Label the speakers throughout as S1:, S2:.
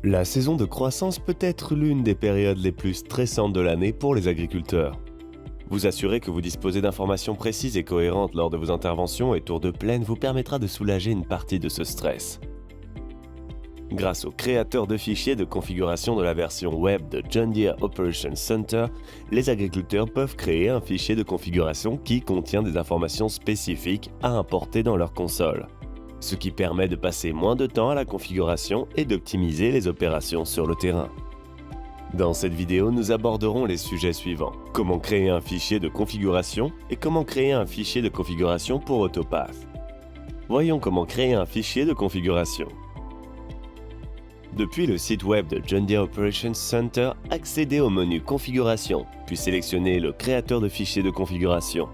S1: La saison de croissance peut être l'une des périodes les plus stressantes de l'année pour les agriculteurs. Vous assurer que vous disposez d'informations précises et cohérentes lors de vos interventions et tours de plaine vous permettra de soulager une partie de ce stress. Grâce au créateur de fichiers de configuration de la version web de John Deere Operations Center, les agriculteurs peuvent créer un fichier de configuration qui contient des informations spécifiques à importer dans leur console, ce qui permet de passer moins de temps à la configuration et d'optimiser les opérations sur le terrain. Dans cette vidéo, nous aborderons les sujets suivants. Comment créer un fichier de configuration et comment créer un fichier de configuration pour Autopath. Voyons comment créer un fichier de configuration. Depuis le site web de John Deere Operations Center, accédez au menu Configuration, puis sélectionnez le créateur de fichiers de configuration.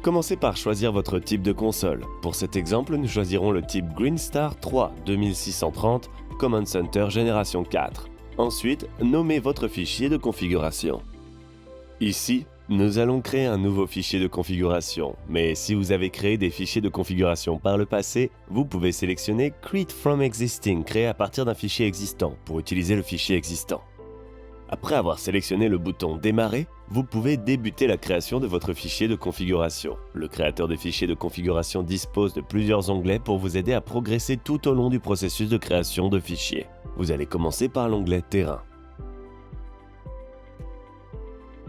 S1: Commencez par choisir votre type de console. Pour cet exemple, nous choisirons le type Greenstar 3 2630 Command Center Génération 4. Ensuite, nommez votre fichier de configuration. Ici, nous allons créer un nouveau fichier de configuration, mais si vous avez créé des fichiers de configuration par le passé, vous pouvez sélectionner Create from Existing, créé à partir d'un fichier existant, pour utiliser le fichier existant. Après avoir sélectionné le bouton Démarrer, vous pouvez débuter la création de votre fichier de configuration. Le créateur de fichiers de configuration dispose de plusieurs onglets pour vous aider à progresser tout au long du processus de création de fichiers. Vous allez commencer par l'onglet Terrain.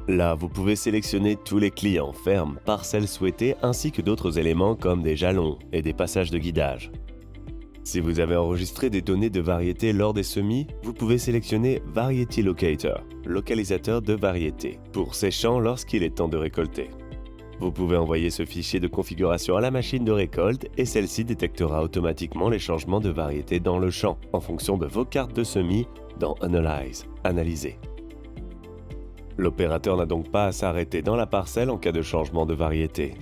S1: Là, vous pouvez sélectionner tous les clients, fermes, parcelles souhaitées ainsi que d'autres éléments comme des jalons et des passages de guidage. Si vous avez enregistré des données de variété lors des semis, vous pouvez sélectionner Variety Locator, localisateur de variété, pour ces champs lorsqu'il est temps de récolter. Vous pouvez envoyer ce fichier de configuration à la machine de récolte et celle-ci détectera automatiquement les changements de variété dans le champ en fonction de vos cartes de semis dans Analyze, Analyser. L'opérateur n'a donc pas à s'arrêter dans la parcelle en cas de changement de variété.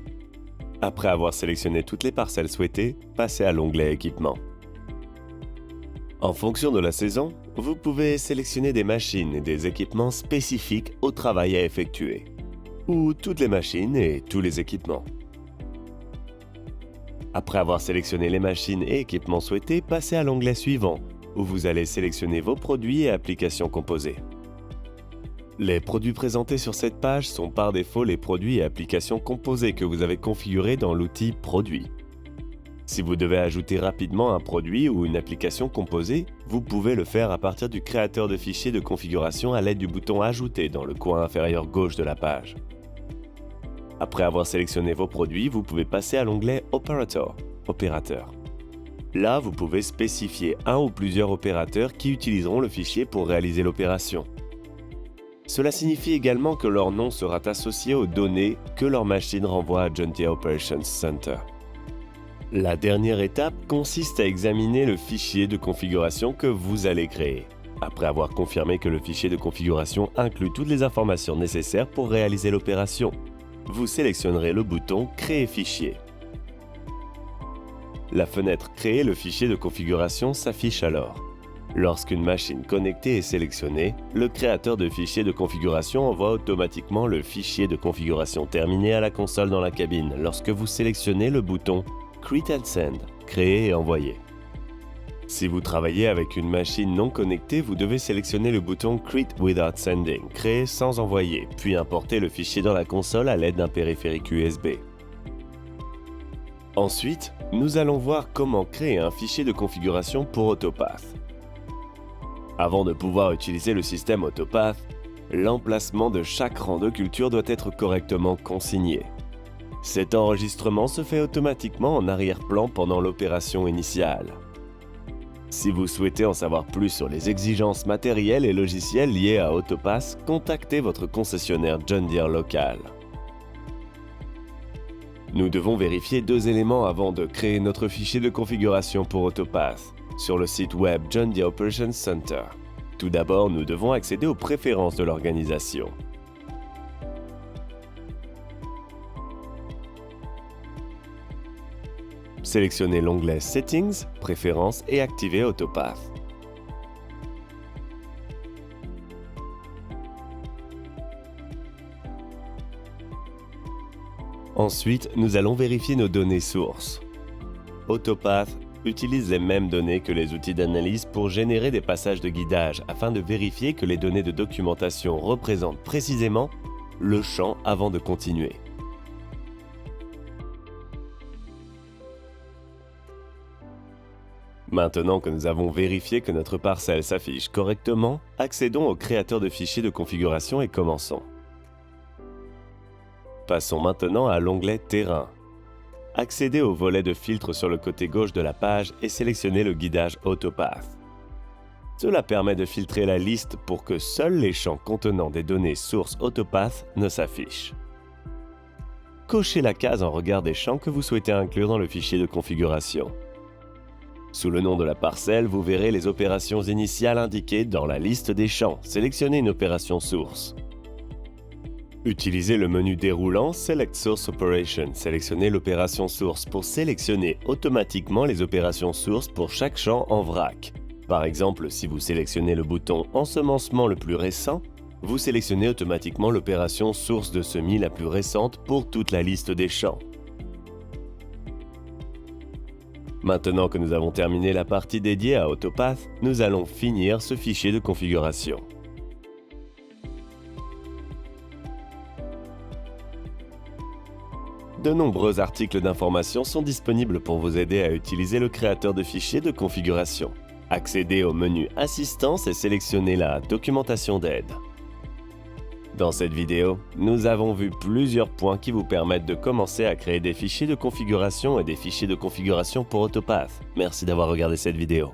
S1: Après avoir sélectionné toutes les parcelles souhaitées, passez à l'onglet Équipement. En fonction de la saison, vous pouvez sélectionner des machines et des équipements spécifiques au travail à effectuer, ou toutes les machines et tous les équipements. Après avoir sélectionné les machines et équipements souhaités, passez à l'onglet suivant, où vous allez sélectionner vos produits et applications composées. Les produits présentés sur cette page sont par défaut les produits et applications composées que vous avez configurés dans l'outil Produits. Si vous devez ajouter rapidement un produit ou une application composée, vous pouvez le faire à partir du créateur de fichiers de configuration à l'aide du bouton Ajouter dans le coin inférieur gauche de la page. Après avoir sélectionné vos produits, vous pouvez passer à l'onglet Operator, Opérateur. Là, vous pouvez spécifier un ou plusieurs opérateurs qui utiliseront le fichier pour réaliser l'opération. Cela signifie également que leur nom sera associé aux données que leur machine renvoie à John Deere Operations Center. La dernière étape consiste à examiner le fichier de configuration que vous allez créer. Après avoir confirmé que le fichier de configuration inclut toutes les informations nécessaires pour réaliser l'opération, vous sélectionnerez le bouton Créer fichier. La fenêtre Créer le fichier de configuration s'affiche alors. Lorsqu'une machine connectée est sélectionnée, le créateur de fichiers de configuration envoie automatiquement le fichier de configuration terminé à la console dans la cabine lorsque vous sélectionnez le bouton Create and Send, créer et envoyer. Si vous travaillez avec une machine non connectée, vous devez sélectionner le bouton Create Without Sending, créer sans envoyer, puis importer le fichier dans la console à l'aide d'un périphérique USB. Ensuite, nous allons voir comment créer un fichier de configuration pour Autopath. Avant de pouvoir utiliser le système Autopath, l'emplacement de chaque rang de culture doit être correctement consigné. Cet enregistrement se fait automatiquement en arrière-plan pendant l'opération initiale. Si vous souhaitez en savoir plus sur les exigences matérielles et logicielles liées à Autopath, contactez votre concessionnaire John Deere local. Nous devons vérifier deux éléments avant de créer notre fichier de configuration pour Autopath sur le site web John Deere Operations Center. Tout d'abord, nous devons accéder aux préférences de l'organisation. Sélectionnez l'onglet Settings, Préférences et activez Autopath. Ensuite, nous allons vérifier nos données sources. Autopath utilisent les mêmes données que les outils d'analyse pour générer des passages de guidage afin de vérifier que les données de documentation représentent précisément le champ avant de continuer. Maintenant que nous avons vérifié que notre parcelle s'affiche correctement, accédons au créateur de fichiers de configuration et commençons. Passons maintenant à l'onglet Terrain. Accédez au volet de filtre sur le côté gauche de la page et sélectionnez le guidage Autopath. Cela permet de filtrer la liste pour que seuls les champs contenant des données sources Autopath ne s'affichent. Cochez la case en regard des champs que vous souhaitez inclure dans le fichier de configuration. Sous le nom de la parcelle, vous verrez les opérations initiales indiquées dans la liste des champs. Sélectionnez une opération source. Utilisez le menu déroulant Select Source Operation. Sélectionnez l'opération source pour sélectionner automatiquement les opérations sources pour chaque champ en vrac. Par exemple, si vous sélectionnez le bouton Ensemencement le plus récent, vous sélectionnez automatiquement l'opération source de semis la plus récente pour toute la liste des champs. Maintenant que nous avons terminé la partie dédiée à Autopath, nous allons finir ce fichier de configuration. De nombreux articles d'information sont disponibles pour vous aider à utiliser le créateur de fichiers de configuration. Accédez au menu Assistance et sélectionnez la Documentation d'aide. Dans cette vidéo, nous avons vu plusieurs points qui vous permettent de commencer à créer des fichiers de configuration et des fichiers de configuration pour Autopath. Merci d'avoir regardé cette vidéo.